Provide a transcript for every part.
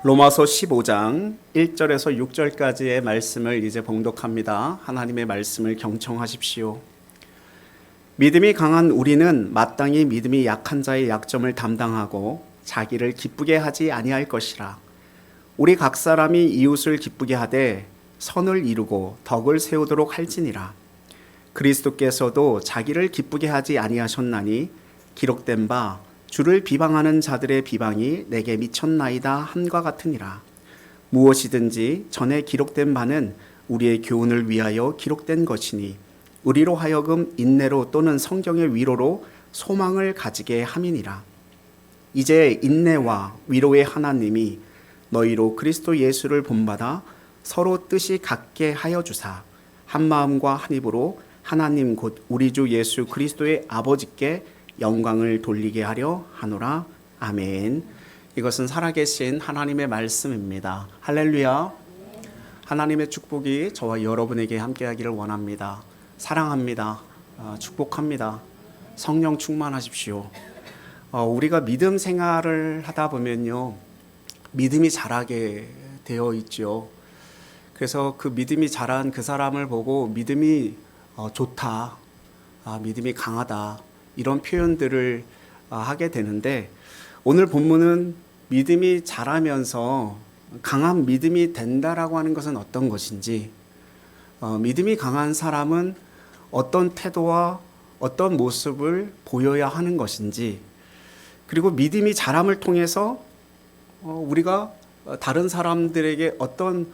로마서 15장 1절에서 6절까지의 말씀을 이제 봉독합니다. 하나님의 말씀을 경청하십시오. 믿음이 강한 우리는 마땅히 믿음이 약한 자의 약점을 담당하고 자기를 기쁘게 하지 아니할 것이라. 우리 각 사람이 이웃을 기쁘게 하되 선을 이루고 덕을 세우도록 할지니라. 그리스도께서도 자기를 기쁘게 하지 아니하셨나니 기록된 바 주를 비방하는 자들의 비방이 내게 미쳤나이다 함과 같으니라. 무엇이든지 전에 기록된 바는 우리의 교훈을 위하여 기록된 것이니 우리로 하여금 인내로 또는 성경의 위로로 소망을 가지게 함이니라. 이제 인내와 위로의 하나님이 너희로 그리스도 예수를 본받아 서로 뜻이 같게 하여 주사 한 마음과 한 입으로 하나님 곧 우리 주 예수 그리스도의 아버지께 영광을 돌리게 하려 하노라. 아멘. 이것은 살아계신 하나님의 말씀입니다. 할렐루야. 하나님의 축복이 저와 여러분에게 함께하기를 원합니다. 사랑합니다. 축복합니다. 성령 충만하십시오. 우리가 믿음 생활을 하다 보면요, 믿음이 자라게 되어 있죠. 그래서 그 믿음이 자란 그 사람을 보고 믿음이 좋다, 믿음이 강하다, 이런 표현들을 하게 되는데, 오늘 본문은 믿음이 자라면서 강한 믿음이 된다라고 하는 것은 어떤 것인지, 믿음이 강한 사람은 어떤 태도와 어떤 모습을 보여야 하는 것인지, 그리고 믿음이 자람을 통해서 우리가 다른 사람들에게 어떤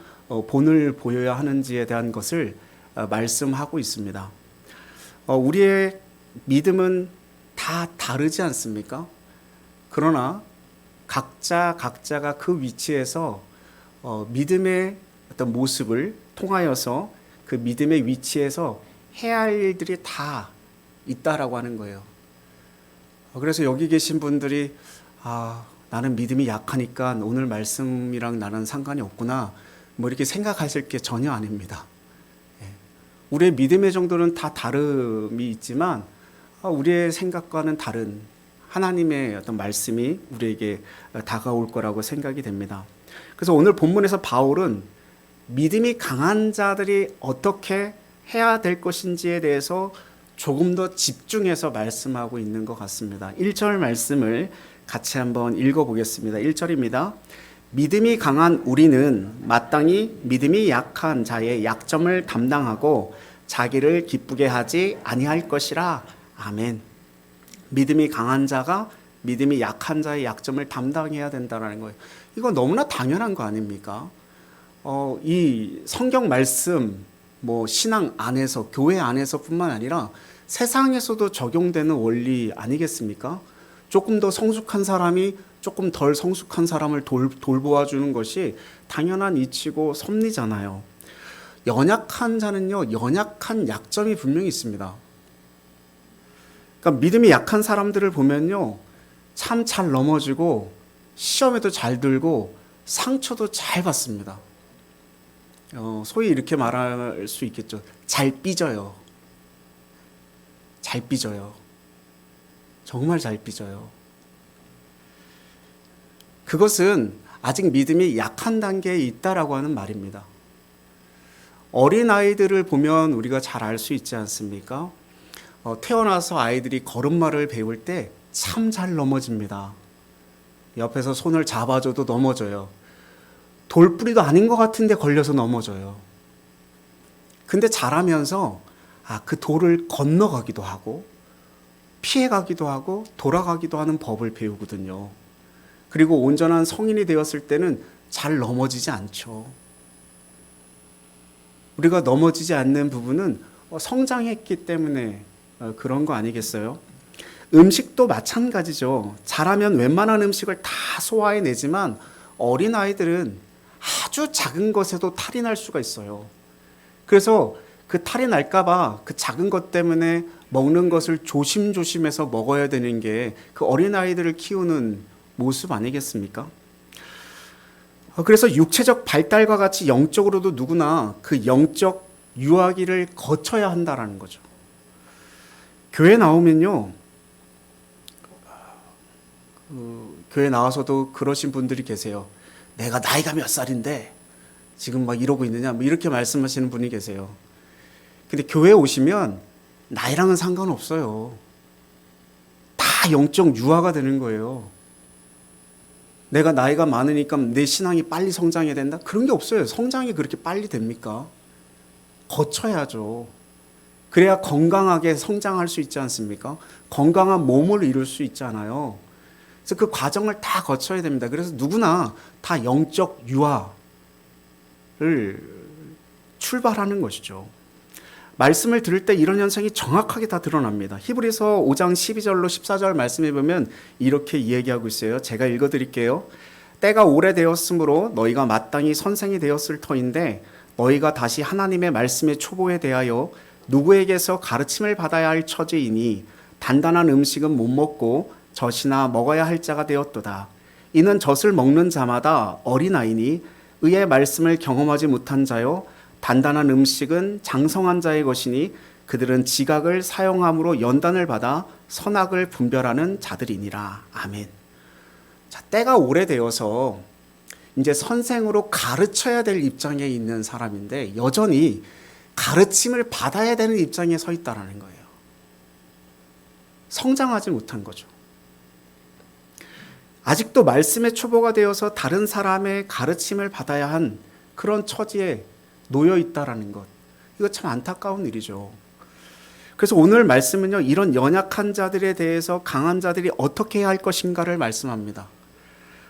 본을 보여야 하는지에 대한 것을 말씀하고 있습니다. 우리의 믿음은 다 다르지 않습니까? 그러나 각자가 그 위치에서 믿음의 어떤 모습을 통하여서 그 믿음의 위치에서 해야 할 일들이 다 있다라고 하는 거예요. 그래서 여기 계신 분들이 나는 믿음이 약하니까 오늘 말씀이랑 나는 상관이 없구나, 뭐 이렇게 생각하실 게 전혀 아닙니다. 우리의 믿음의 정도는 다 다름이 있지만 우리의 생각과는 다른 하나님의 어떤 말씀이 우리에게 다가올 거라고 생각이 됩니다. 그래서 오늘 본문에서 바울은 믿음이 강한 자들이 어떻게 해야 될 것인지에 대해서 조금 더 집중해서 말씀하고 있는 것 같습니다. 1절 말씀을 같이 한번 읽어보겠습니다. 1절입니다. 믿음이 강한 우리는 마땅히 믿음이 약한 자의 약점을 담당하고 자기를 기쁘게 하지 아니할 것이라. 아멘. 믿음이 강한 자가 믿음이 약한 자의 약점을 담당해야 된다는 거예요. 이거 너무나 당연한 거 아닙니까? 이 성경 말씀, 신앙 안에서, 교회 안에서뿐만 아니라 세상에서도 적용되는 원리 아니겠습니까? 조금 더 성숙한 사람이 조금 덜 성숙한 사람을 돌보아주는 것이 당연한 이치고 섭리잖아요. 연약한 자는요, 연약한 약점이 분명히 있습니다. 그러니까 믿음이 약한 사람들을 보면요, 참 잘 넘어지고 시험에도 잘 들고 상처도 잘 받습니다. 소위 이렇게 말할 수 있겠죠. 잘 삐져요. 잘 삐져요. 정말 잘 삐져요. 그것은 아직 믿음이 약한 단계에 있다라고 하는 말입니다. 어린아이들을 보면 우리가 잘 알 수 있지 않습니까? 태어나서 아이들이 걸음마를 배울 때 참 잘 넘어집니다. 옆에서 손을 잡아줘도 넘어져요. 돌뿌리도 아닌 것 같은데 걸려서 넘어져요. 근데 자라면서 그 돌을 건너가기도 하고 피해가기도 하고 돌아가기도 하는 법을 배우거든요. 그리고 온전한 성인이 되었을 때는 잘 넘어지지 않죠. 우리가 넘어지지 않는 부분은 성장했기 때문에 그런 거 아니겠어요? 음식도 마찬가지죠. 자라면 웬만한 음식을 다 소화해내지만 어린아이들은 아주 작은 것에도 탈이 날 수가 있어요. 그래서 그 탈이 날까봐 그 작은 것 때문에 먹는 것을 조심조심해서 먹어야 되는 게 그 어린아이들을 키우는 모습 아니겠습니까? 그래서 육체적 발달과 같이 영적으로도 누구나 그 영적 유아기를 거쳐야 한다라는 거죠. 교회 나오면요, 교회 나와서도 그러신 분들이 계세요. 내가 나이가 몇 살인데 지금 막 이러고 있느냐, 뭐 이렇게 말씀하시는 분이 계세요. 근데 교회에 오시면 나이랑은 상관없어요. 다 영적 유아가 되는 거예요. 내가 나이가 많으니까 내 신앙이 빨리 성장해야 된다? 그런 게 없어요. 성장이 그렇게 빨리 됩니까? 거쳐야죠. 그래야 건강하게 성장할 수 있지 않습니까? 건강한 몸을 이룰 수 있잖아요. 그래서 그 과정을 다 거쳐야 됩니다. 그래서 누구나 다 영적 유아를 출발하는 것이죠. 말씀을 들을 때 이런 현상이 정확하게 다 드러납니다. 히브리서 5장 12절로 14절 말씀해 보면 이렇게 이야기하고 있어요. 제가 읽어드릴게요. 때가 오래되었으므로 너희가 마땅히 선생이 되었을 터인데 너희가 다시 하나님의 말씀의 초보에 대하여 누구에게서 가르침을 받아야 할 처지이니 단단한 음식은 못 먹고 젖이나 먹어야 할 자가 되었도다. 이는 젖을 먹는 자마다 어린아이니 의의 말씀을 경험하지 못한 자요 단단한 음식은 장성한 자의 것이니 그들은 지각을 사용함으로 연단을 받아 선악을 분별하는 자들이니라. 아멘. 자, 때가 오래되어서 이제 선생으로 가르쳐야 될 입장에 있는 사람인데 여전히 가르침을 받아야 되는 입장에 서 있다는 거예요. 성장하지 못한 거죠. 아직도 말씀의 초보가 되어서 다른 사람의 가르침을 받아야 한 그런 처지에 놓여 있다라는 것. 이거 참 안타까운 일이죠. 그래서 오늘 말씀은요, 이런 연약한 자들에 대해서 강한 자들이 어떻게 해야 할 것인가를 말씀합니다.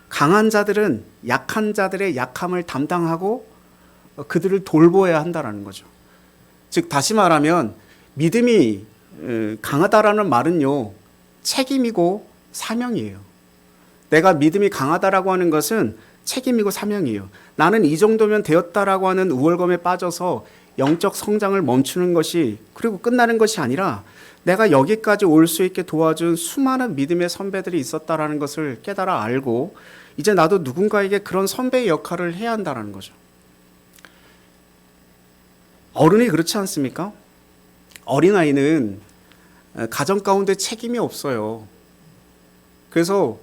강한 자들은 약한 자들의 약함을 담당하고 그들을 돌보아야 한다라는 거죠. 즉 다시 말하면 믿음이 강하다라는 말은요, 책임이고 사명이에요. 내가 믿음이 강하다라고 하는 것은 책임이고 사명이에요. 나는 이 정도면 되었다라고 하는 우월감에 빠져서 영적 성장을 멈추는 것이 그리고 끝나는 것이 아니라 내가 여기까지 올 수 있게 도와준 수많은 믿음의 선배들이 있었다라는 것을 깨달아 알고 이제 나도 누군가에게 그런 선배의 역할을 해야 한다는 거죠. 어른이 그렇지 않습니까? 어린아이는 가정 가운데 책임이 없어요. 그래서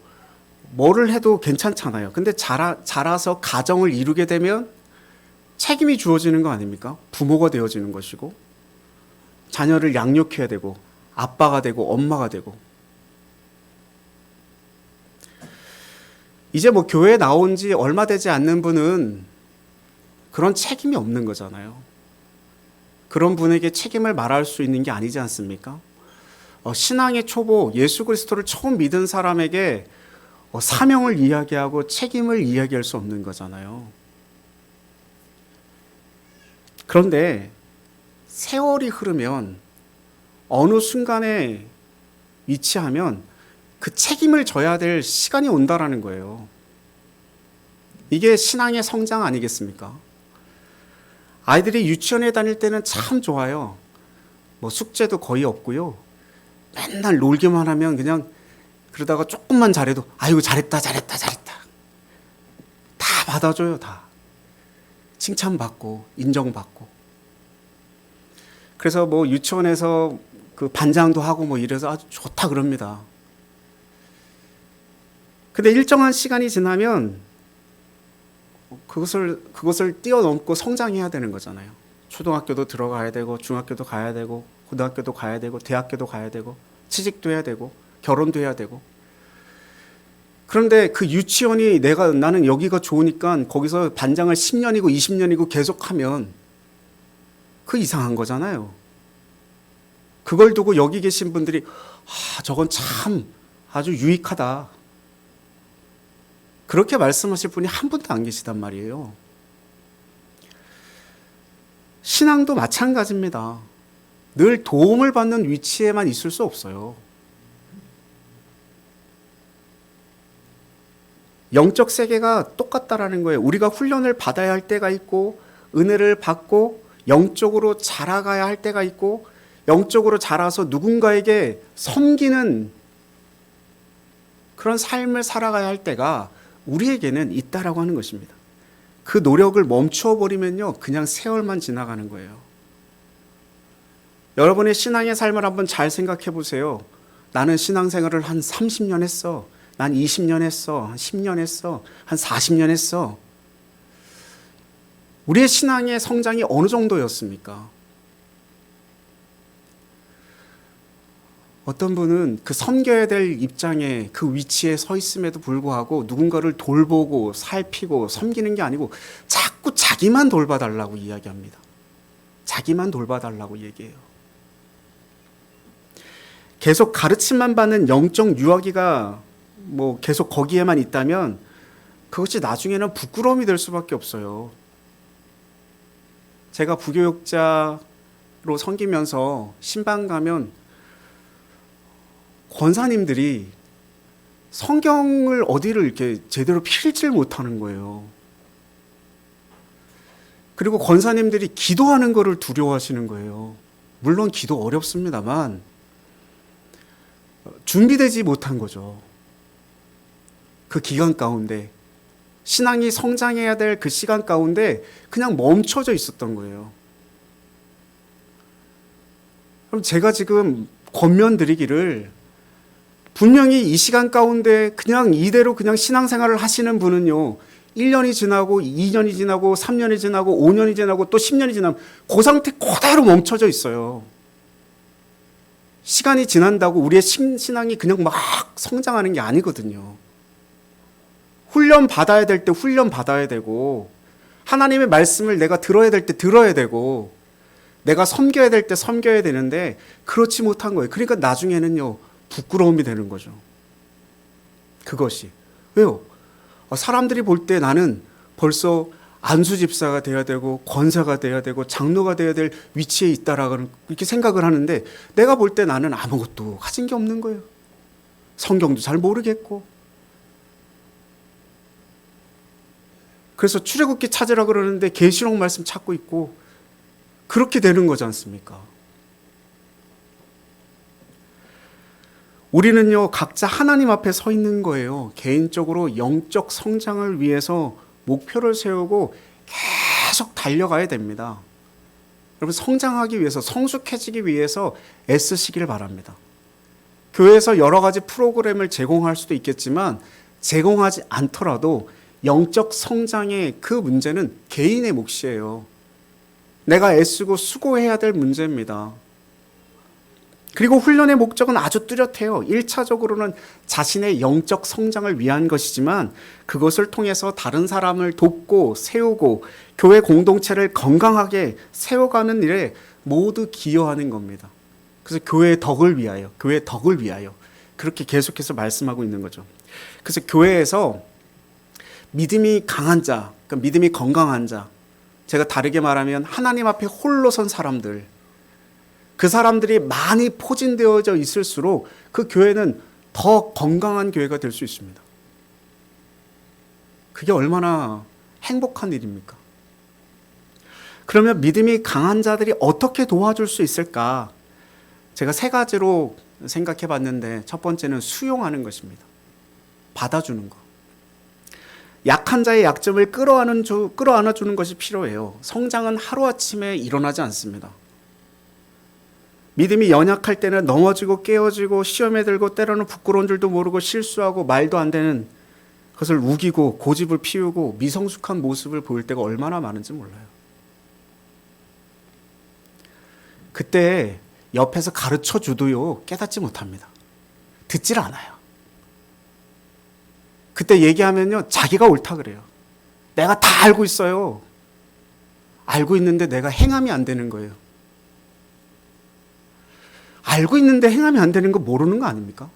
뭐를 해도 괜찮잖아요. 근데 자라서 가정을 이루게 되면 책임이 주어지는 거 아닙니까? 부모가 되어지는 것이고 자녀를 양육해야 되고 아빠가 되고 엄마가 되고 이제 뭐 교회에 나온 지 얼마 되지 않는 분은 그런 책임이 없는 거잖아요. 그런 분에게 책임을 말할 수 있는 게 아니지 않습니까? 신앙의 초보 예수 그리스도를 처음 믿은 사람에게 사명을 이야기하고 책임을 이야기할 수 없는 거잖아요. 그런데 세월이 흐르면 어느 순간에 위치하면 그 책임을 져야 될 시간이 온다라는 거예요. 이게 신앙의 성장 아니겠습니까? 아이들이 유치원에 다닐 때는 참 좋아요. 뭐 숙제도 거의 없고요. 맨날 놀기만 하면 그냥 그러다가 조금만 잘해도 아이고 잘했다 잘했다 잘했다 다 받아줘요. 다 칭찬받고 인정받고. 그래서 뭐 유치원에서 그 반장도 하고 뭐 이래서 아주 좋다 그럽니다. 근데 일정한 시간이 지나면 그것을 뛰어넘고 성장해야 되는 거잖아요. 초등학교도 들어가야 되고 중학교도 가야 되고 고등학교도 가야 되고 대학교도 가야 되고 취직도 해야 되고 결혼도 해야 되고. 그런데 그 유치원이 나는 여기가 좋으니까 거기서 반장을 10년이고 20년이고 계속하면 그 이상한 거잖아요. 그걸 두고 여기 계신 분들이 저건 참 아주 유익하다 그렇게 말씀하실 분이 한 분도 안 계시단 말이에요. 신앙도 마찬가지입니다. 늘 도움을 받는 위치에만 있을 수 없어요. 영적 세계가 똑같다라는 거예요. 우리가 훈련을 받아야 할 때가 있고 은혜를 받고 영적으로 자라가야 할 때가 있고 영적으로 자라서 누군가에게 섬기는 그런 삶을 살아가야 할 때가 우리에게는 있다라고 하는 것입니다. 그 노력을 멈추어 버리면요 그냥 세월만 지나가는 거예요. 여러분의 신앙의 삶을 한번 잘 생각해 보세요. 나는 신앙생활을 한 30년 했어. 난 20년 했어. 한 10년 했어. 한 40년 했어. 우리의 신앙의 성장이 어느 정도였습니까? 어떤 분은 그 섬겨야 될 입장에 그 위치에 서 있음에도 불구하고 누군가를 돌보고 살피고 섬기는 게 아니고 자꾸 자기만 돌봐달라고 이야기합니다. 자기만 돌봐달라고 얘기해요. 계속 가르침만 받는 영적 유아기가 계속 거기에만 있다면 그것이 나중에는 부끄러움이 될 수밖에 없어요. 제가 부교육자로 섬기면서 신방 가면 권사님들이 성경을 어디를 이렇게 제대로 필지를 못하는 거예요. 그리고 권사님들이 기도하는 것을 두려워하시는 거예요. 물론 기도 어렵습니다만 준비되지 못한 거죠. 그 기간 가운데 신앙이 성장해야 될 그 시간 가운데 그냥 멈춰져 있었던 거예요. 그럼 제가 지금 권면드리기를 분명히 이 시간 가운데 그냥 이대로 그냥 신앙생활을 하시는 분은요, 1년이 지나고 2년이 지나고 3년이 지나고 5년이 지나고 또 10년이 지나면 그 상태 그대로 멈춰져 있어요. 시간이 지난다고 우리의 신앙이 그냥 막 성장하는 게 아니거든요. 훈련 받아야 될 때 훈련 받아야 되고, 하나님의 말씀을 내가 들어야 될 때 들어야 되고, 내가 섬겨야 될 때 섬겨야 되는데 그렇지 못한 거예요. 그러니까 나중에는요, 부끄러움이 되는 거죠. 그것이. 왜요? 사람들이 볼 때 나는 벌써 안수집사가 돼야 되고 권사가 돼야 되고 장로가 돼야 될 위치에 있다라고 이렇게 생각을 하는데, 내가 볼 때 나는 아무것도 가진 게 없는 거예요. 성경도 잘 모르겠고. 그래서 출애굽기 찾으라 그러는데 계시록 말씀 찾고 있고, 그렇게 되는 거지 않습니까? 우리는요, 각자 하나님 앞에 서 있는 거예요. 개인적으로 영적 성장을 위해서 목표를 세우고 계속 달려가야 됩니다. 여러분, 성장하기 위해서, 성숙해지기 위해서 애쓰시길 바랍니다. 교회에서 여러 가지 프로그램을 제공할 수도 있겠지만 제공하지 않더라도 영적 성장의 그 문제는 개인의 몫이에요. 내가 애쓰고 수고해야 될 문제입니다. 그리고 훈련의 목적은 아주 뚜렷해요. 1차적으로는 자신의 영적 성장을 위한 것이지만 그것을 통해서 다른 사람을 돕고 세우고 교회 공동체를 건강하게 세워가는 일에 모두 기여하는 겁니다. 그래서 교회의 덕을 위하여, 교회의 덕을 위하여 그렇게 계속해서 말씀하고 있는 거죠. 그래서 교회에서 믿음이 강한 자, 그러니까 믿음이 건강한 자, 제가 다르게 말하면 하나님 앞에 홀로 선 사람들, 그 사람들이 많이 포진되어져 있을수록 그 교회는 더 건강한 교회가 될 수 있습니다. 그게 얼마나 행복한 일입니까? 그러면 믿음이 강한 자들이 어떻게 도와줄 수 있을까? 제가 3가지로 생각해 봤는데, 첫 번째는 수용하는 것입니다. 받아주는 것. 약한 자의 약점을 끌어안아주는 것이 필요해요. 성장은 하루아침에 일어나지 않습니다. 믿음이 연약할 때는 넘어지고 깨어지고 시험에 들고 때로는 부끄러운 줄도 모르고 실수하고 말도 안 되는 것을 우기고 고집을 피우고 미성숙한 모습을 보일 때가 얼마나 많은지 몰라요. 그때 옆에서 가르쳐 줘도요, 깨닫지 못합니다. 듣질 않아요. 그때 얘기하면요, 자기가 옳다 그래요. 내가 다 알고 있어요. 알고 있는데 내가 행함이 안 되는 거예요. 알고 있는데 행함이 안 되는 거 모르는 거 아닙니까?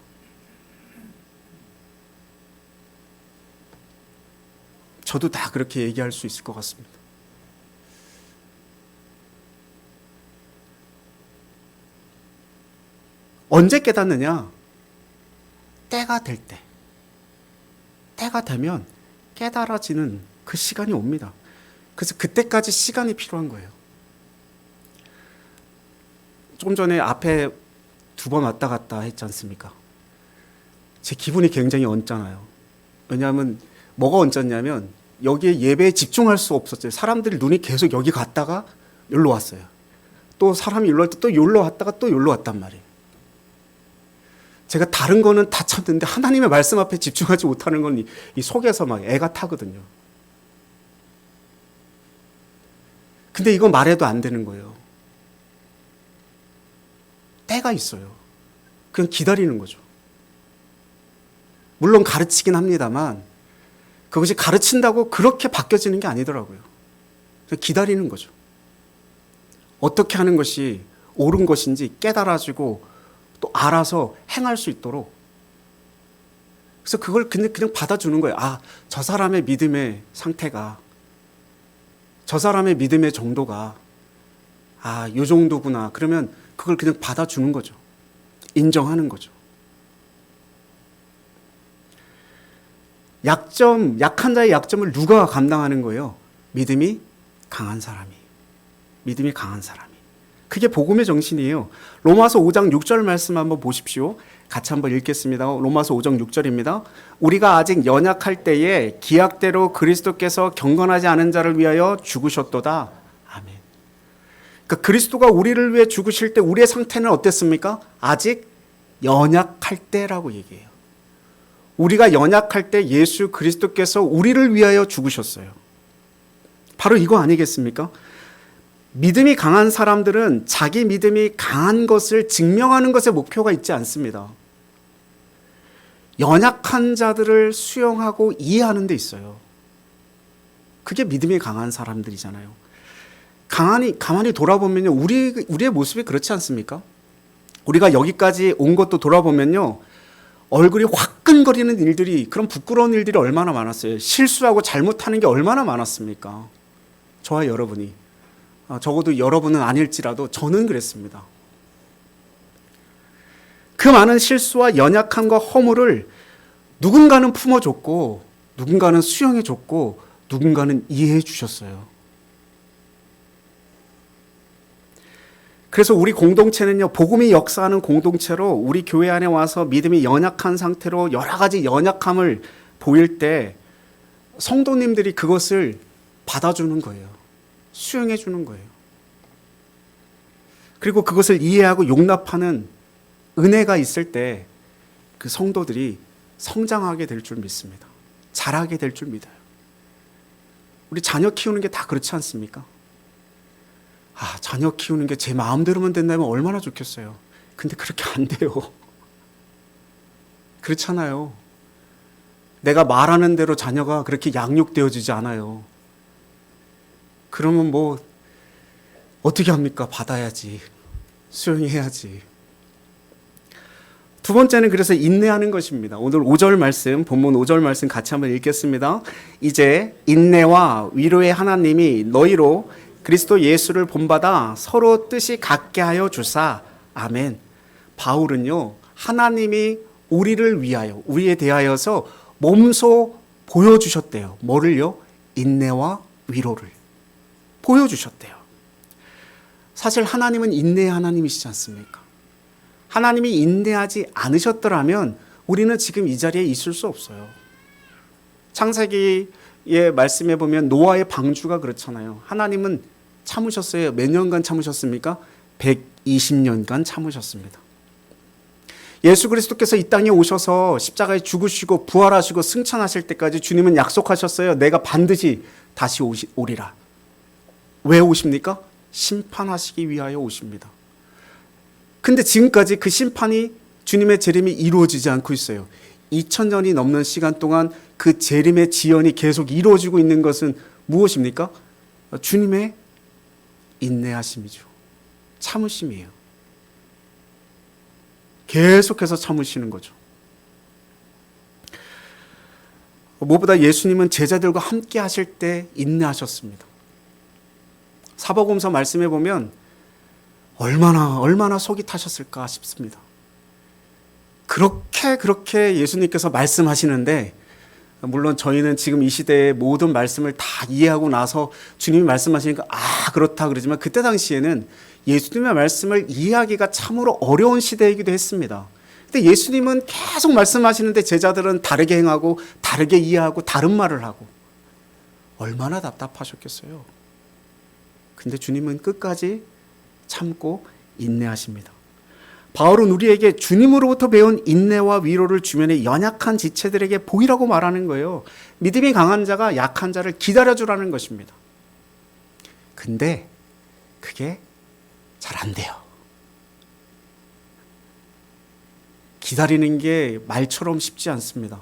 저도 다 그렇게 얘기할 수 있을 것 같습니다. 언제 깨닫느냐? 때가 될 때. 때가 되면 깨달아지는 그 시간이 옵니다. 그래서 그때까지 시간이 필요한 거예요. 조금 전에 앞에 2번 왔다 갔다 했지 않습니까? 제 기분이 굉장히 언짢아요. 왜냐하면 뭐가 언짢냐면 여기에 예배에 집중할 수 없었어요. 사람들이 눈이 계속 여기 갔다가 여기로 왔어요. 또 사람이 여기로 할 때 또 여기로 왔다가 또 여기로 왔단 말이에요. 제가 다른 거는 다 찾는데 하나님의 말씀 앞에 집중하지 못하는 건 이 속에서 막 애가 타거든요. 근데 이거 말해도 안 되는 거예요. 때가 있어요. 그냥 기다리는 거죠. 물론 가르치긴 합니다만 그것이 가르친다고 그렇게 바뀌어지는 게 아니더라고요. 그냥 기다리는 거죠. 어떻게 하는 것이 옳은 것인지 깨달아지고 또 알아서 행할 수 있도록. 그래서 그걸 그냥 받아주는 거예요. 아, 저 사람의 믿음의 상태가, 저 사람의 믿음의 정도가 요 정도구나. 그러면 그걸 그냥 받아주는 거죠. 인정하는 거죠. 약한 자의 약점을 누가 감당하는 거예요? 믿음이 강한 사람이. 믿음이 강한 사람이. 그게 복음의 정신이에요. 로마서 5장 6절 말씀 한번 보십시오. 같이 한번 읽겠습니다. 로마서 5장 6절입니다. 우리가 아직 연약할 때에 기약대로 그리스도께서 경건하지 않은 자를 위하여 죽으셨도다. 아멘. 그러니까 그리스도가 우리를 위해 죽으실 때 우리의 상태는 어땠습니까? 아직 연약할 때라고 얘기해요. 우리가 연약할 때 예수 그리스도께서 우리를 위하여 죽으셨어요. 바로 이거 아니겠습니까? 믿음이 강한 사람들은 자기 믿음이 강한 것을 증명하는 것에 목표가 있지 않습니다. 연약한 자들을 수용하고 이해하는 데 있어요. 그게 믿음이 강한 사람들이잖아요. 가만히 돌아보면요, 우리의 모습이 그렇지 않습니까? 우리가 여기까지 온 것도 돌아보면요, 얼굴이 화끈거리는 일들이, 그런 부끄러운 일들이 얼마나 많았어요. 실수하고 잘못하는 게 얼마나 많았습니까? 저와 여러분이. 적어도 여러분은 아닐지라도 저는 그랬습니다. 그 많은 실수와 연약함과 허물을 누군가는 품어줬고, 누군가는 수용해줬고, 누군가는 이해해 주셨어요. 그래서 우리 공동체는요, 복음이 역사하는 공동체로 우리 교회 안에 와서 믿음이 연약한 상태로 여러 가지 연약함을 보일 때 성도님들이 그것을 받아주는 거예요. 수용해 주는 거예요. 그리고 그것을 이해하고 용납하는 은혜가 있을 때 그 성도들이 성장하게 될 줄 믿습니다. 자라게 될 줄 믿어요. 우리 자녀 키우는 게 다 그렇지 않습니까? 자녀 키우는 게 제 마음대로만 된다면 얼마나 좋겠어요. 근데 그렇게 안 돼요. 그렇잖아요. 내가 말하는 대로 자녀가 그렇게 양육되어지지 않아요. 그러면 어떻게 합니까? 받아야지. 수용해야지. 두 번째는 그래서 인내하는 것입니다. 오늘 5절 말씀, 본문 5절 말씀 같이 한번 읽겠습니다. 이제 인내와 위로의 하나님이 너희로 그리스도 예수를 본받아 서로 뜻이 같게 하여 주사. 아멘. 바울은요, 하나님이 우리를 위하여, 우리에 대하여서 몸소 보여주셨대요. 뭐를요? 인내와 위로를 보여주셨대요. 사실 하나님은 인내의 하나님이시지 않습니까? 하나님이 인내하지 않으셨더라면 우리는 지금 이 자리에 있을 수 없어요. 창세기의 말씀에 보면 노아의 방주가 그렇잖아요. 하나님은 참으셨어요. 몇 년간 참으셨습니까? 120년간 참으셨습니다. 예수 그리스도께서 이 땅에 오셔서 십자가에 죽으시고 부활하시고 승천하실 때까지 주님은 약속하셨어요. 내가 반드시 다시 오리라. 왜 오십니까? 심판하시기 위하여 오십니다. 근데 지금까지 그 심판이, 주님의 재림이 이루어지지 않고 있어요. 2000년이 넘는 시간 동안 그 재림의 지연이 계속 이루어지고 있는 것은 무엇입니까? 주님의 인내하심이죠. 참으심이에요. 계속해서 참으시는 거죠. 무엇보다 예수님은 제자들과 함께 하실 때 인내하셨습니다. 사복음서 말씀해 보면 얼마나 속이 타셨을까 싶습니다. 그렇게 예수님께서 말씀하시는데, 물론 저희는 지금 이 시대의 모든 말씀을 다 이해하고 나서 주님이 말씀하시니까 그렇다 그러지만, 그때 당시에는 예수님의 말씀을 이해하기가 참으로 어려운 시대이기도 했습니다. 근데 예수님은 계속 말씀하시는데 제자들은 다르게 행하고 다르게 이해하고 다른 말을 하고, 얼마나 답답하셨겠어요. 근데 주님은 끝까지 참고 인내하십니다. 바울은 우리에게 주님으로부터 배운 인내와 위로를 주변의 연약한 지체들에게 보이라고 말하는 거예요. 믿음이 강한 자가 약한 자를 기다려주라는 것입니다. 근데 그게 잘 안 돼요. 기다리는 게 말처럼 쉽지 않습니다.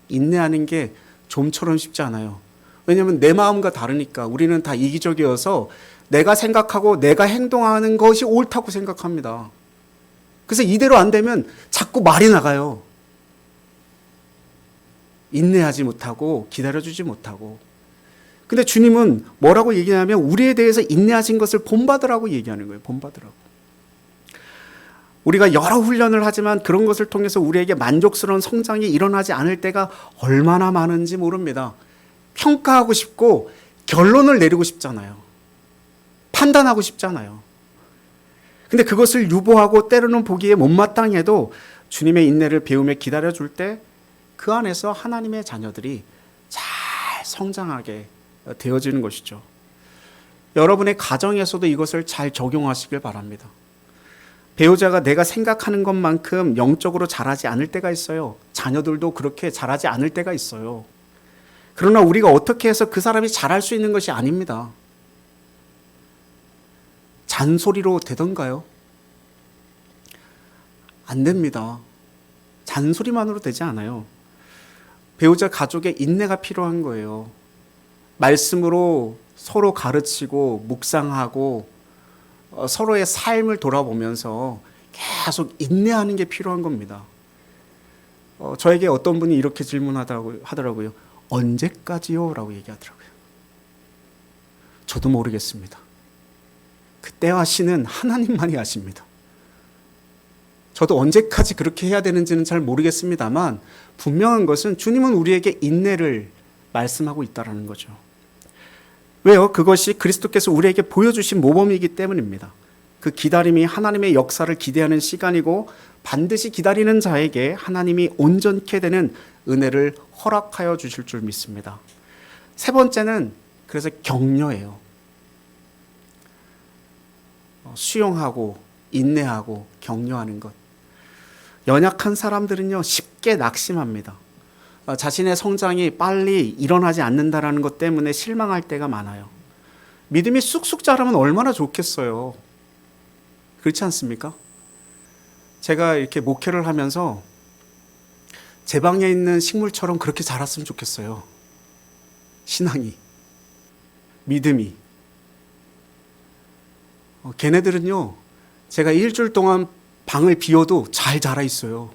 인내하는 게 좀처럼 쉽지 않아요. 왜냐하면 내 마음과 다르니까. 우리는 다 이기적이어서 내가 생각하고 내가 행동하는 것이 옳다고 생각합니다. 그래서 이대로 안 되면 자꾸 말이 나가요. 인내하지 못하고 기다려주지 못하고. 근데 주님은 뭐라고 얘기하냐면 우리에 대해서 인내하신 것을 본받으라고 얘기하는 거예요. 본받으라고. 우리가 여러 훈련을 하지만 그런 것을 통해서 우리에게 만족스러운 성장이 일어나지 않을 때가 얼마나 많은지 모릅니다. 평가하고 싶고 결론을 내리고 싶잖아요. 판단하고 싶잖아요. 근데 그것을 유보하고 때로는 보기에 못마땅해도 주님의 인내를 배우며 기다려줄 때 그 안에서 하나님의 자녀들이 잘 성장하게 되어지는 것이죠. 여러분의 가정에서도 이것을 잘 적용하시길 바랍니다. 배우자가 내가 생각하는 것만큼 영적으로 자라지 않을 때가 있어요. 자녀들도 그렇게 자라지 않을 때가 있어요. 그러나 우리가 어떻게 해서 그 사람이 자랄 수 있는 것이 아닙니다. 잔소리로 되던가요? 안 됩니다. 잔소리만으로 되지 않아요. 배우자 가족의 인내가 필요한 거예요. 말씀으로 서로 가르치고 묵상하고 서로의 삶을 돌아보면서 계속 인내하는 게 필요한 겁니다. 저에게 어떤 분이 이렇게 질문하더라고요. 언제까지요? 라고 얘기하더라고요. 저도 모르겠습니다. 그때와 시는 하나님만이 아십니다. 저도 언제까지 그렇게 해야 되는지는 잘 모르겠습니다만 분명한 것은 주님은 우리에게 인내를 말씀하고 있다는 거죠. 왜요? 그것이 그리스도께서 우리에게 보여주신 모범이기 때문입니다. 그 기다림이 하나님의 역사를 기대하는 시간이고 반드시 기다리는 자에게 하나님이 온전케 되는 은혜를 허락하여 주실 줄 믿습니다. 세 번째는 그래서 격려예요. 수용하고 인내하고 격려하는 것. 연약한 사람들은요 쉽게 낙심합니다. 자신의 성장이 빨리 일어나지 않는다는 것 때문에 실망할 때가 많아요. 믿음이 쑥쑥 자라면 얼마나 좋겠어요. 그렇지 않습니까? 제가 이렇게 목회를 하면서 제 방에 있는 식물처럼 그렇게 자랐으면 좋겠어요. 신앙이, 믿음이. 걔네들은요 제가 일주일 동안 방을 비워도 잘 자라 있어요.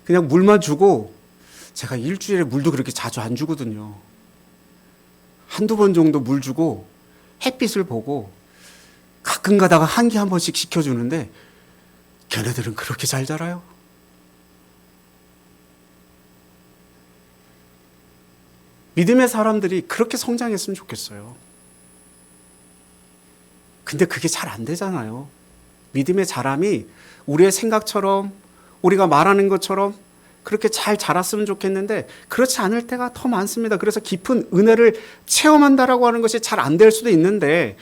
그냥 물만 주고, 제가 일주일에 물도 그렇게 자주 안 주거든요. 한두 번 정도 물 주고 햇빛을 보고 가끔 가다가 한 끼 한 번씩 시켜주는데 걔네들은 그렇게 잘 자라요. 믿음의 사람들이 그렇게 성장했으면 좋겠어요. 근데 그게 잘 안 되잖아요. 믿음의 자람이 우리의 생각처럼 우리가 말하는 것처럼 그렇게 잘 자랐으면 좋겠는데 그렇지 않을 때가 더 많습니다. 그래서 깊은 은혜를 체험한다라고 하는 것이 잘 안 될 수도 있는데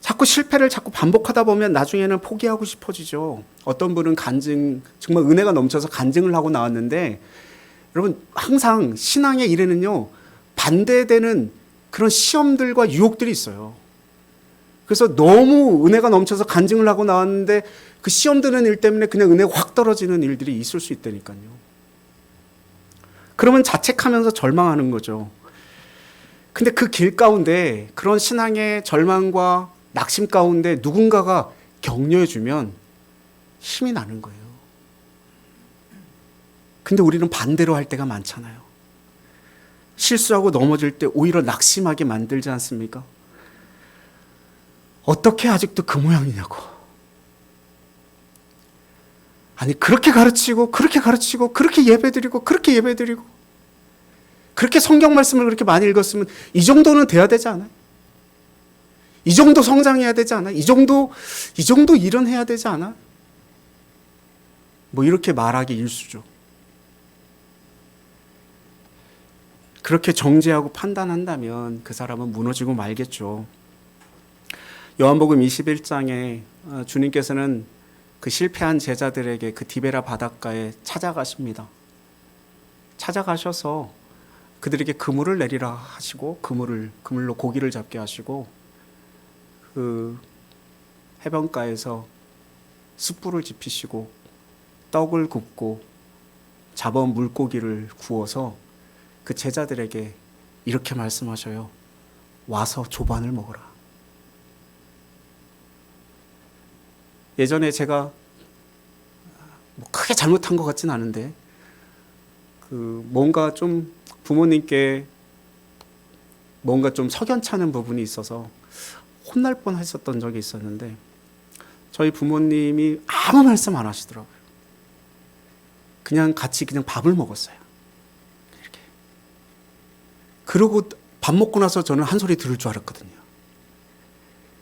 자꾸 실패를 자꾸 반복하다 보면 나중에는 포기하고 싶어지죠. 어떤 분은 간증, 정말 은혜가 넘쳐서 간증을 하고 나왔는데 여러분 항상 신앙의 일에는요 반대되는 그런 시험들과 유혹들이 있어요. 그래서 너무 은혜가 넘쳐서 간증을 하고 나왔는데 그 시험 드는 일 때문에 그냥 은혜가 확 떨어지는 일들이 있을 수 있다니까요. 그러면 자책하면서 절망하는 거죠. 근데 그 길 가운데 그런 신앙의 절망과 낙심 가운데 누군가가 격려해 주면 힘이 나는 거예요. 근데 우리는 반대로 할 때가 많잖아요. 실수하고 넘어질 때 오히려 낙심하게 만들지 않습니까? 어떻게 아직도 그 모양이냐고. 아니 그렇게 가르치고 그렇게 예배드리고 그렇게 성경 말씀을 그렇게 많이 읽었으면 이 정도는 돼야 되지 않아요? 이 정도 성장해야 되지 않아요? 이 정도 일은 해야 되지 않아요? 뭐 이렇게 말하기 일쑤죠. 그렇게 정죄하고 판단한다면 그 사람은 무너지고 말겠죠. 요한복음 21장에 주님께서는 그 실패한 제자들에게 그 디베라 바닷가에 찾아가십니다. 찾아가셔서 그들에게 그물을 내리라 하시고 그물로 고기를 잡게 하시고 그 해변가에서 숯불을 지피시고 떡을 굽고 잡아온 물고기를 구워서 그 제자들에게 이렇게 말씀하셔요. 와서 조반을 먹어라. 예전에 제가 크게 잘못한 것 같진 않은데 뭔가 좀 부모님께 뭔가 좀 석연찮은 부분이 있어서 혼날 뻔했었던 적이 있었는데 저희 부모님이 아무 말씀 안 하시더라고요. 그냥 같이 밥을 먹었어요. 이렇게. 그러고 밥 먹고 나서 저는 한 소리 들을 줄 알았거든요.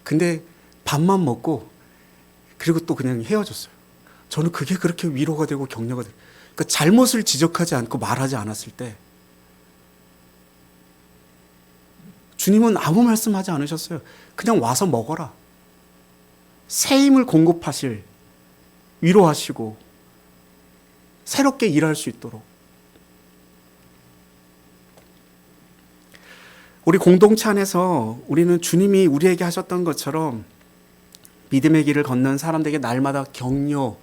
근데 밥만 먹고 그리고 또 그냥 헤어졌어요. 저는 그게 그렇게 위로가 되고 격려가 돼요. 그러니까 잘못을 지적하지 않고 말하지 않았을 때 주님은 아무 말씀하지 않으셨어요. 그냥 와서 먹어라. 새 힘을 공급하실, 위로하시고 새롭게 일할 수 있도록. 우리 공동체 안에서 우리는 주님이 우리에게 하셨던 것처럼 믿음의 길을 걷는 사람들에게 날마다 격려해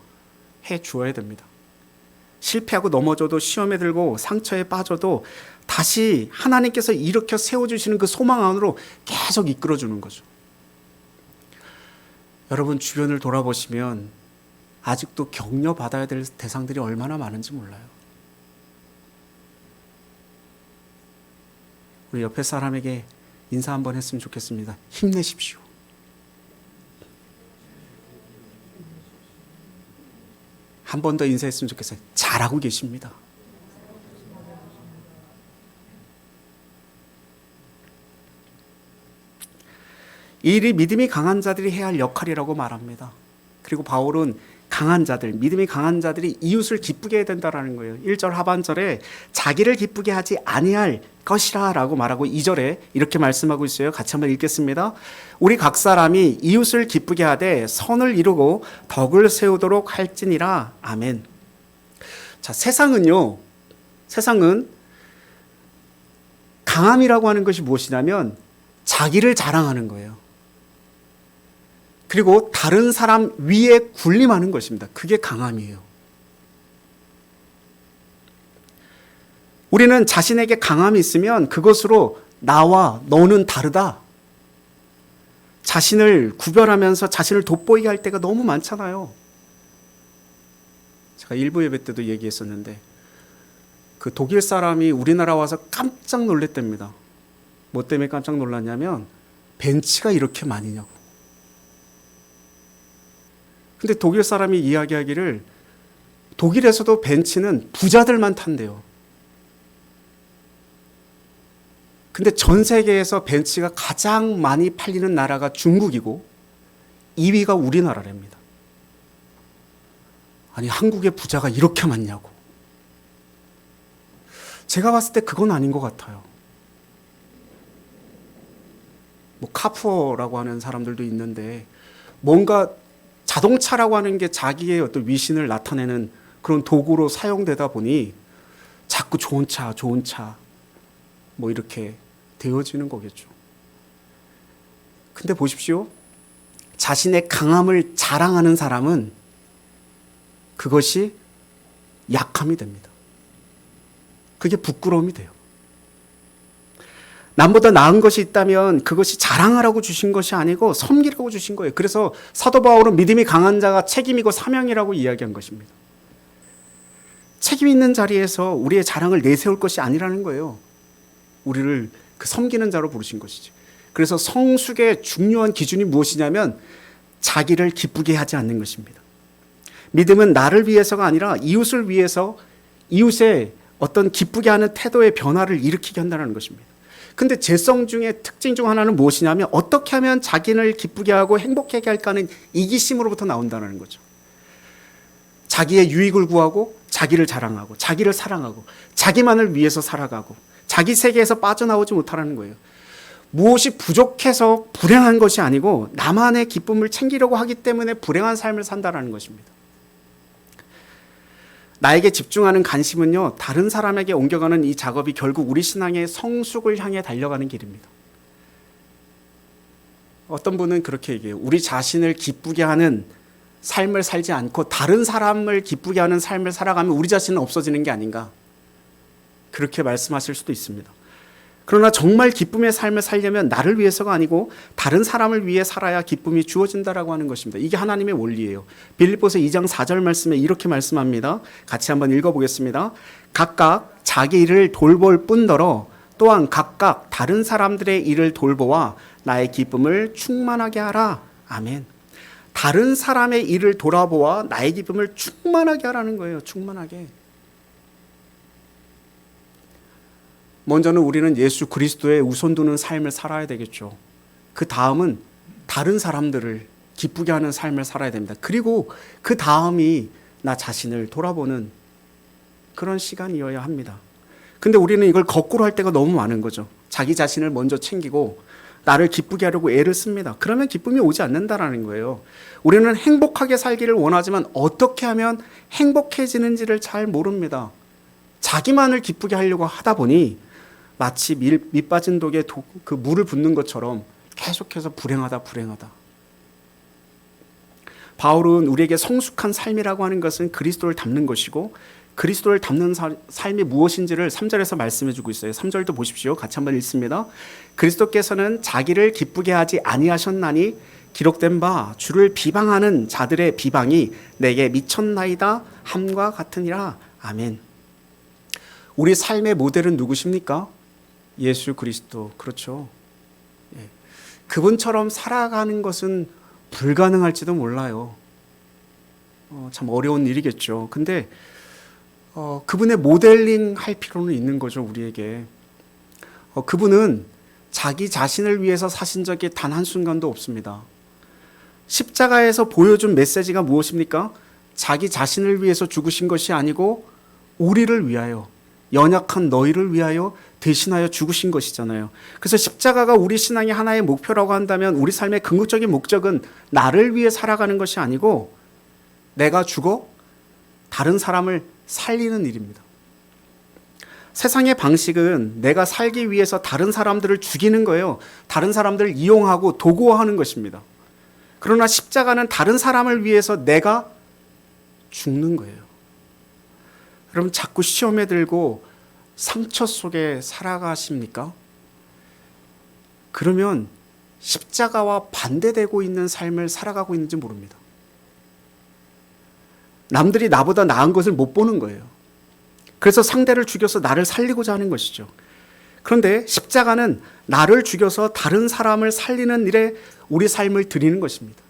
주어야 됩니다. 실패하고 넘어져도 시험에 들고 상처에 빠져도 다시 하나님께서 일으켜 세워주시는 그 소망 안으로 계속 이끌어주는 거죠. 여러분 주변을 돌아보시면 아직도 격려받아야 될 대상들이 얼마나 많은지 몰라요. 우리 옆에 사람에게 인사 한번 했으면 좋겠습니다. 힘내십시오. 한 번 더 인사했으면 좋겠어요. 잘하고 계십니다. 이 일이 믿음이 강한 자들이 해야 할 역할이라고 말합니다. 그리고 바울은 강한 자들, 믿음이 강한 자들이 이웃을 기쁘게 해야 된다는 거예요. 1절 하반절에 자기를 기쁘게 하지 아니할 것이라 라고 말하고 2절에 이렇게 말씀하고 있어요. 같이 한번 읽겠습니다. 우리 각 사람이 이웃을 기쁘게 하되 선을 이루고 덕을 세우도록 할지니라. 아멘. 자, 세상은 강함이라고 하는 것이 무엇이냐면 자기를 자랑하는 거예요. 그리고 다른 사람 위에 군림하는 것입니다. 그게 강함이에요. 우리는 자신에게 강함이 있으면 그것으로 나와 너는 다르다. 자신을 구별하면서 자신을 돋보이게 할 때가 너무 많잖아요. 제가 일부 예배 때도 얘기했었는데 그 독일 사람이 우리나라 와서 깜짝 놀랐답니다. 뭐 때문에 깜짝 놀랐냐면 벤츠가 이렇게 많이냐고. 근데 독일 사람이 이야기하기를 독일에서도 벤츠는 부자들만 탄대요. 근데 전 세계에서 벤츠가 가장 많이 팔리는 나라가 중국이고 2위가 우리나라랍니다. 아니 한국에 부자가 이렇게 많냐고. 제가 봤을 때 그건 아닌 것 같아요. 뭐 카푸어라고 하는 사람들도 있는데 뭔가 자동차라고 하는 게 자기의 어떤 위신을 나타내는 그런 도구로 사용되다 보니 자꾸 좋은 차 뭐 이렇게 되어지는 거겠죠. 근데 보십시오. 자신의 강함을 자랑하는 사람은 그것이 약함이 됩니다. 그게 부끄러움이 돼요. 남보다 나은 것이 있다면 그것이 자랑하라고 주신 것이 아니고 섬기라고 주신 거예요. 그래서 사도 바울은 믿음이 강한 자가 책임이고 사명이라고 이야기한 것입니다. 책임 있는 자리에서 우리의 자랑을 내세울 것이 아니라는 거예요. 우리를 그 섬기는 자로 부르신 것이죠. 그래서 성숙의 중요한 기준이 무엇이냐면 자기를 기쁘게 하지 않는 것입니다. 믿음은 나를 위해서가 아니라 이웃을 위해서 이웃의 어떤 기쁘게 하는 태도의 변화를 일으키게 한다는 것입니다. 근데 제성 중에 특징 중 하나는 무엇이냐면 어떻게 하면 자기를 기쁘게 하고 행복하게 할까는 이기심으로부터 나온다는 거죠. 자기의 유익을 구하고 자기를 자랑하고 자기를 사랑하고 자기만을 위해서 살아가고 자기 세계에서 빠져나오지 못하라는 거예요. 무엇이 부족해서 불행한 것이 아니고 나만의 기쁨을 챙기려고 하기 때문에 불행한 삶을 산다라는 것입니다. 나에게 집중하는 관심은요, 다른 사람에게 옮겨가는 이 작업이 결국 우리 신앙의 성숙을 향해 달려가는 길입니다. 어떤 분은 그렇게 얘기해요. 우리 자신을 기쁘게 하는 삶을 살지 않고 다른 사람을 기쁘게 하는 삶을 살아가면 우리 자신은 없어지는 게 아닌가, 그렇게 말씀하실 수도 있습니다. 그러나 정말 기쁨의 삶을 살려면 나를 위해서가 아니고 다른 사람을 위해 살아야 기쁨이 주어진다라고 하는 것입니다. 이게 하나님의 원리예요. 빌립보서 2장 4절 말씀에 이렇게 말씀합니다. 같이 한번 읽어보겠습니다. 각각 자기 일을 돌볼 뿐더러 또한 각각 다른 사람들의 일을 돌보아 나의 기쁨을 충만하게 하라. 아멘. 다른 사람의 일을 돌아보아 나의 기쁨을 충만하게 하라는 거예요. 충만하게. 먼저는 우리는 예수 그리스도의 우선 두는 삶을 살아야 되겠죠. 그 다음은 다른 사람들을 기쁘게 하는 삶을 살아야 됩니다. 그리고 그 다음이 나 자신을 돌아보는 그런 시간이어야 합니다. 근데 우리는 이걸 거꾸로 할 때가 너무 많은 거죠. 자기 자신을 먼저 챙기고 나를 기쁘게 하려고 애를 씁니다. 그러면 기쁨이 오지 않는다라는 거예요. 우리는 행복하게 살기를 원하지만 어떻게 하면 행복해지는지를 잘 모릅니다. 자기만을 기쁘게 하려고 하다 보니 마치 밑 빠진 독에 그 물을 붓는 것처럼 계속해서 불행하다. 바울은 우리에게 성숙한 삶이라고 하는 것은 그리스도를 닮는 것이고 그리스도를 닮는 삶이 무엇인지를 3절에서 말씀해 주고 있어요. 3절도 보십시오. 같이 한번 읽습니다. 그리스도께서는 자기를 기쁘게 하지 아니하셨나니 기록된 바 주를 비방하는 자들의 비방이 내게 미쳤나이다 함과 같으니라. 아멘. 우리 삶의 모델은 누구십니까? 예수 그리스도. 그렇죠. 예. 그분처럼 살아가는 것은 불가능할지도 몰라요. 참 어려운 일이겠죠. 근데 그분의 모델링 할 필요는 있는 거죠, 우리에게. 그분은 자기 자신을 위해서 사신 적이 단 한순간도 없습니다. 십자가에서 보여준 메시지가 무엇입니까? 자기 자신을 위해서 죽으신 것이 아니고 우리를 위하여, 연약한 너희를 위하여 대신하여 죽으신 것이잖아요. 그래서 십자가가 우리 신앙의 하나의 목표라고 한다면 우리 삶의 궁극적인 목적은 나를 위해 살아가는 것이 아니고 내가 죽어 다른 사람을 살리는 일입니다. 세상의 방식은 내가 살기 위해서 다른 사람들을 죽이는 거예요. 다른 사람들을 이용하고 도구화하는 것입니다. 그러나 십자가는 다른 사람을 위해서 내가 죽는 거예요. 여러분 자꾸 시험에 들고 상처 속에 살아가십니까? 그러면 십자가와 반대되고 있는 삶을 살아가고 있는지 모릅니다. 남들이 나보다 나은 것을 못 보는 거예요. 그래서 상대를 죽여서 나를 살리고자 하는 것이죠. 그런데 십자가는 나를 죽여서 다른 사람을 살리는 일에 우리 삶을 드리는 것입니다.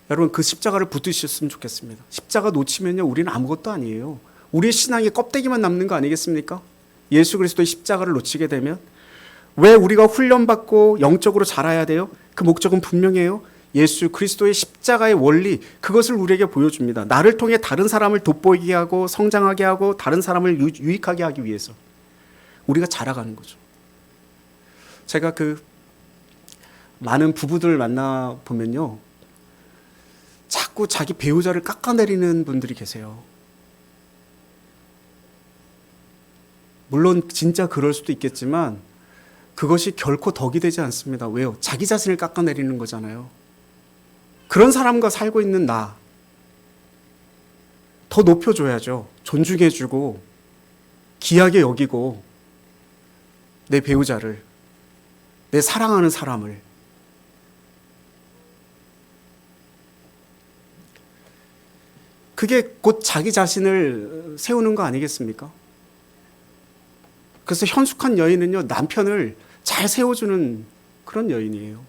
여러분 그 십자가를 붙드셨으면 좋겠습니다. 십자가 놓치면요 우리는 아무것도 아니에요. 우리의 신앙의 껍데기만 남는 거 아니겠습니까? 예수 그리스도의 십자가를 놓치게 되면. 왜 우리가 훈련받고 영적으로 자라야 돼요? 그 목적은 분명해요. 예수 그리스도의 십자가의 원리, 그것을 우리에게 보여줍니다. 나를 통해 다른 사람을 돋보이게 하고 성장하게 하고 다른 사람을 유익하게 하기 위해서 우리가 자라가는 거죠. 제가 많은 부부들 만나보면요 자꾸 자기 배우자를 깎아내리는 분들이 계세요. 물론 진짜 그럴 수도 있겠지만 그것이 결코 덕이 되지 않습니다. 왜요? 자기 자신을 깎아내리는 거잖아요. 그런 사람과 살고 있는 나 더 높여줘야죠. 존중해주고 귀하게 여기고 내 배우자를, 내 사랑하는 사람을. 그게 곧 자기 자신을 세우는 거 아니겠습니까? 그래서 현숙한 여인은요 남편을 잘 세워주는 그런 여인이에요.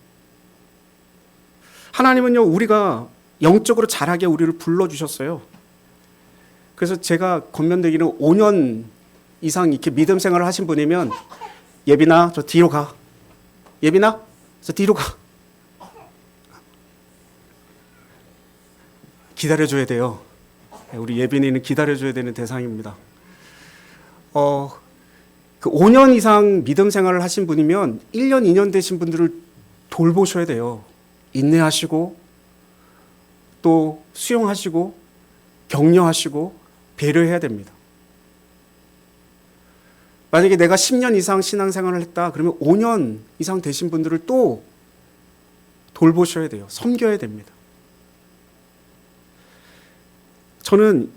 하나님은요 우리가 영적으로 자라게 우리를 불러주셨어요. 그래서 제가 권면되기는 5년 이상 이렇게 믿음 생활을 하신 분이면 예빈아 저 뒤로 가. 예빈아 저 뒤로 가. 기다려줘야 돼요. 우리 예빈이는 기다려줘야 되는 대상입니다. 그 5년 이상 믿음 생활을 하신 분이면 1년, 2년 되신 분들을 돌보셔야 돼요. 인내하시고 또 수용하시고 격려하시고 배려해야 됩니다. 만약에 내가 10년 이상 신앙생활을 했다 그러면 5년 이상 되신 분들을 또 돌보셔야 돼요. 섬겨야 됩니다. 저는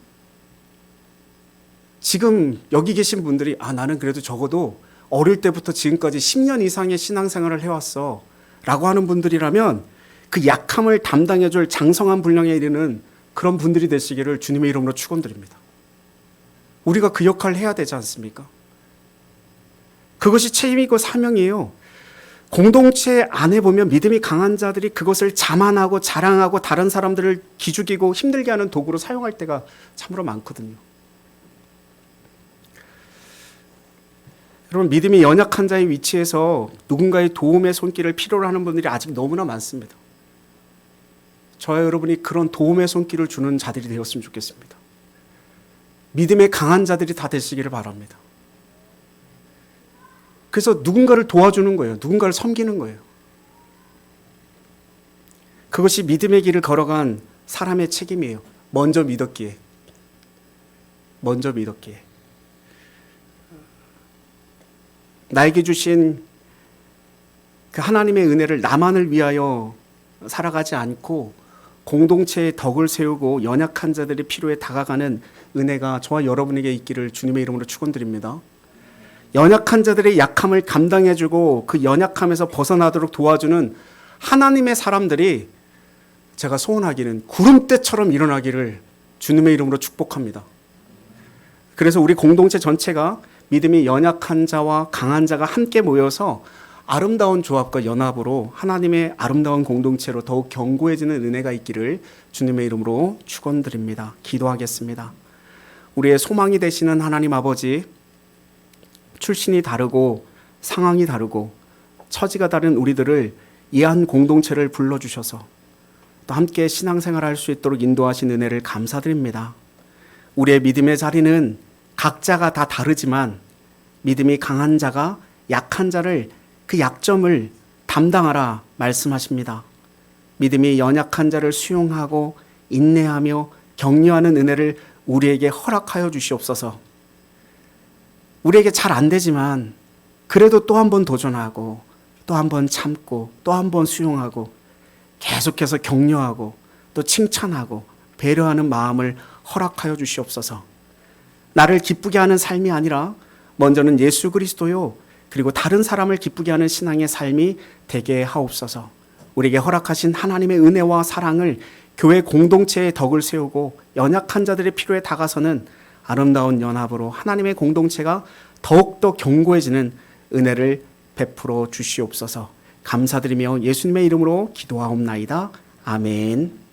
지금 여기 계신 분들이 나는 그래도 적어도 어릴 때부터 지금까지 10년 이상의 신앙생활을 해왔어 라고 하는 분들이라면 그 약함을 담당해줄 장성한 분량에 이르는 그런 분들이 되시기를 주님의 이름으로 축원드립니다. 우리가 그 역할을 해야 되지 않습니까? 그것이 책임이고 사명이에요. 공동체 안에 보면 믿음이 강한 자들이 그것을 자만하고 자랑하고 다른 사람들을 기죽이고 힘들게 하는 도구로 사용할 때가 참으로 많거든요. 여러분, 믿음이 연약한 자의 위치에서 누군가의 도움의 손길을 필요로 하는 분들이 아직 너무나 많습니다. 저와 여러분이 그런 도움의 손길을 주는 자들이 되었으면 좋겠습니다. 믿음의 강한 자들이 다 되시기를 바랍니다. 그래서 누군가를 도와주는 거예요. 누군가를 섬기는 거예요. 그것이 믿음의 길을 걸어간 사람의 책임이에요. 먼저 믿었기에. 나에게 주신 그 하나님의 은혜를 나만을 위하여 살아가지 않고 공동체의 덕을 세우고 연약한 자들의 필요에 다가가는 은혜가 저와 여러분에게 있기를 주님의 이름으로 축원드립니다. 연약한 자들의 약함을 감당해주고 그 연약함에서 벗어나도록 도와주는 하나님의 사람들이 제가 소원하기는 구름대처럼 일어나기를 주님의 이름으로 축복합니다. 그래서 우리 공동체 전체가 믿음이 연약한 자와 강한 자가 함께 모여서 아름다운 조합과 연합으로 하나님의 아름다운 공동체로 더욱 견고해지는 은혜가 있기를 주님의 이름으로 축원드립니다. 기도하겠습니다. 우리의 소망이 되시는 하나님 아버지, 출신이 다르고 상황이 다르고 처지가 다른 우리들을 이 한 공동체를 불러주셔서 또 함께 신앙생활을 할 수 있도록 인도하신 은혜를 감사드립니다. 우리의 믿음의 자리는 각자가 다 다르지만 믿음이 강한 자가 약한 자를 그 약점을 담당하라 말씀하십니다. 믿음이 연약한 자를 수용하고 인내하며 격려하는 은혜를 우리에게 허락하여 주시옵소서. 우리에게 잘 안 되지만 그래도 또 한 번 도전하고 또 한 번 참고 또 한 번 수용하고 계속해서 격려하고 또 칭찬하고 배려하는 마음을 허락하여 주시옵소서. 나를 기쁘게 하는 삶이 아니라 먼저는 예수 그리스도요 그리고 다른 사람을 기쁘게 하는 신앙의 삶이 되게 하옵소서. 우리에게 허락하신 하나님의 은혜와 사랑을 교회 공동체의 덕을 세우고 연약한 자들의 필요에 다가서는 아름다운 연합으로 하나님의 공동체가 더욱더 견고해지는 은혜를 베풀어 주시옵소서. 감사드리며 예수님의 이름으로 기도하옵나이다. 아멘.